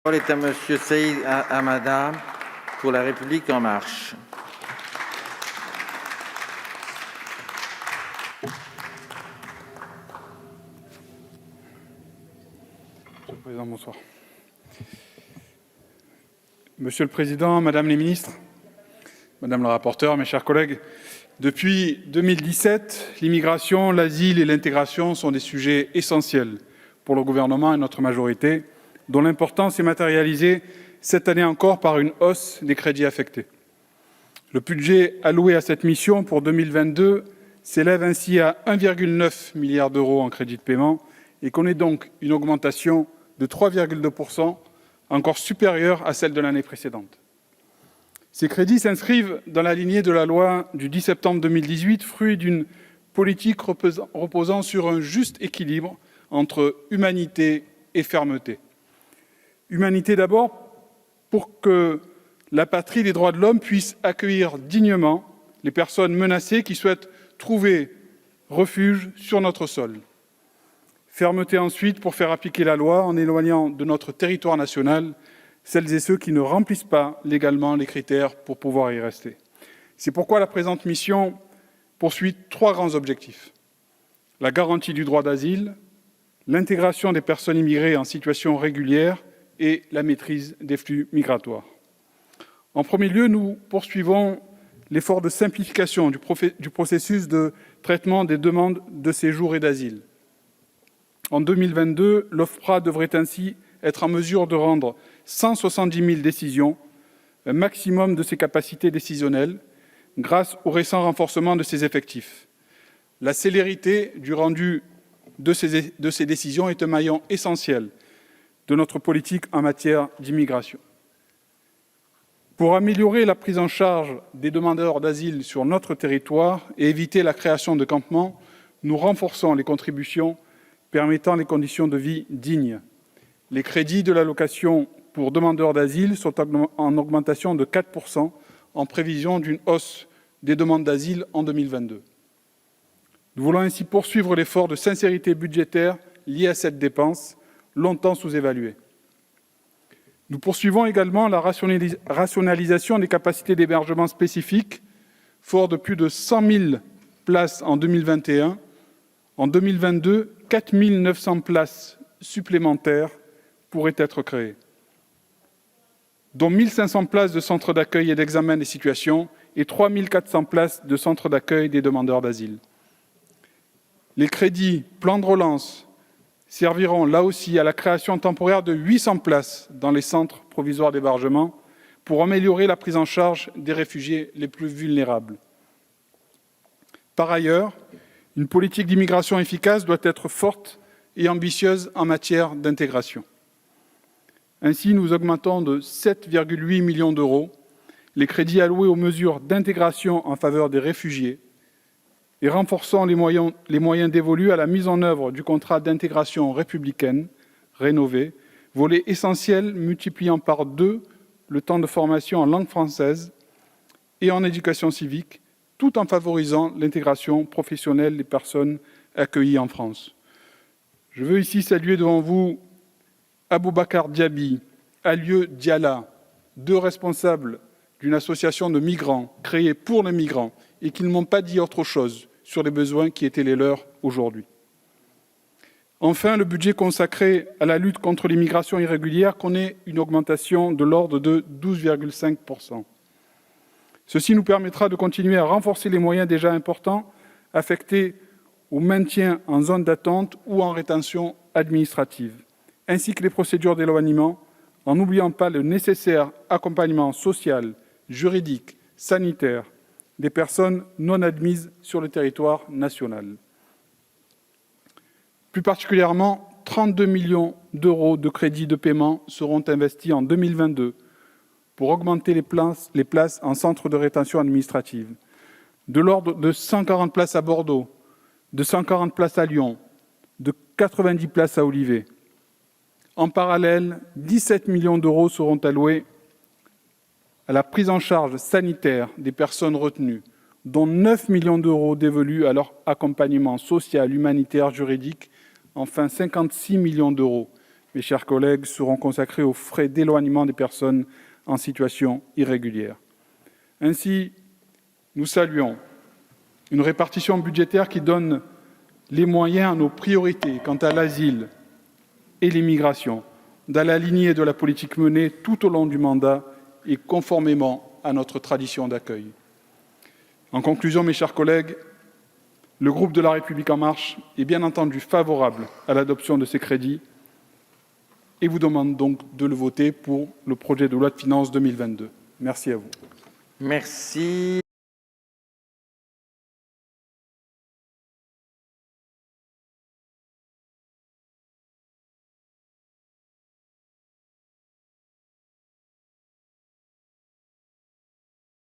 La parole est à Monsieur Saïd Hamada pour La République En Marche. Monsieur le Président, bonsoir. Monsieur le Président, Madame les ministres, Madame la rapporteure, mes chers collègues, depuis 2017, l'immigration, l'asile et l'intégration sont des sujets essentiels pour le gouvernement et notre majorité, dont l'importance est matérialisée cette année encore par une hausse des crédits affectés. Le budget alloué à cette mission pour 2022 s'élève ainsi à 1,9 milliard d'euros en crédits de paiement et connaît donc une augmentation de 3,2%, encore supérieure à celle de l'année précédente. Ces crédits s'inscrivent dans la lignée de la loi du 10 septembre 2018, fruit d'une politique reposant sur un juste équilibre entre humanité et fermeté. Humanité d'abord, pour que la patrie des droits de l'homme puisse accueillir dignement les personnes menacées qui souhaitent trouver refuge sur notre sol. Fermeté ensuite pour faire appliquer la loi en éloignant de notre territoire national celles et ceux qui ne remplissent pas légalement les critères pour pouvoir y rester. C'est pourquoi la présente mission poursuit 3 grands objectifs. La garantie du droit d'asile, l'intégration des personnes immigrées en situation régulière et la maîtrise des flux migratoires. En premier lieu, nous poursuivons l'effort de simplification du processus de traitement des demandes de séjour et d'asile. En 2022, l'OFPRA devrait ainsi être en mesure de rendre 170 000 décisions, un maximum de ses capacités décisionnelles, grâce au récent renforcement de ses effectifs. La célérité du rendu de ces décisions est un maillon essentiel de notre politique en matière d'immigration. Pour améliorer la prise en charge des demandeurs d'asile sur notre territoire et éviter la création de campements, nous renforçons les contributions permettant les conditions de vie dignes. Les crédits de l'allocation pour demandeurs d'asile sont en augmentation de 4% en prévision d'une hausse des demandes d'asile en 2022. Nous voulons ainsi poursuivre l'effort de sincérité budgétaire lié à cette dépense, longtemps sous-évaluée. Nous poursuivons également la rationalisation des capacités d'hébergement spécifiques, fort de plus de 100 000 places en 2021. En 2022, 4 900 places supplémentaires pourraient être créées, dont 1 500 places de centres d'accueil et d'examen des situations et 3 400 places de centres d'accueil des demandeurs d'asile. Les crédits plan de relance serviront là aussi à la création temporaire de 800 places dans les centres provisoires d'hébergement pour améliorer la prise en charge des réfugiés les plus vulnérables. Par ailleurs, une politique d'immigration efficace doit être forte et ambitieuse en matière d'intégration. Ainsi, nous augmentons de 7,8 millions d'euros les crédits alloués aux mesures d'intégration en faveur des réfugiés et renforçons les moyens dévolus à la mise en œuvre du contrat d'intégration républicaine rénové, volet essentiel multipliant par 2 le temps de formation en langue française et en éducation civique, tout en favorisant l'intégration professionnelle des personnes accueillies en France. Je veux ici saluer devant vous Aboubacar Diaby, Alieu Diala, 2 responsables d'une association de migrants créée pour les migrants et qui ne m'ont pas dit autre chose sur les besoins qui étaient les leurs aujourd'hui. Enfin, le budget consacré à la lutte contre l'immigration irrégulière connaît une augmentation de l'ordre de 12,5%. Ceci nous permettra de continuer à renforcer les moyens déjà importants affectés au maintien en zone d'attente ou en rétention administrative, ainsi que les procédures d'éloignement, en n'oubliant pas le nécessaire accompagnement social, juridique, sanitaire des personnes non admises sur le territoire national. Plus particulièrement, 32 millions d'euros de crédits de paiement seront investis en 2022 pour augmenter les places en centre de rétention administrative, de l'ordre de 140 places à Bordeaux, de 140 places à Lyon, de 90 places à Olivet. En parallèle, 17 millions d'euros seront alloués à la prise en charge sanitaire des personnes retenues, dont 9 millions d'euros dévolus à leur accompagnement social, humanitaire, juridique, enfin 56 millions d'euros mes chers collègues, seront consacrés aux frais d'éloignement des personnes en situation irrégulière. Ainsi, nous saluons une répartition budgétaire qui donne les moyens à nos priorités quant à l'asile et l'immigration, dans la lignée de la politique menée tout au long du mandat et conformément à notre tradition d'accueil. En conclusion, mes chers collègues, le groupe de La République En Marche est bien entendu favorable à l'adoption de ces crédits et vous demande donc de le voter pour le projet de loi de finances 2022. Merci à vous. Merci.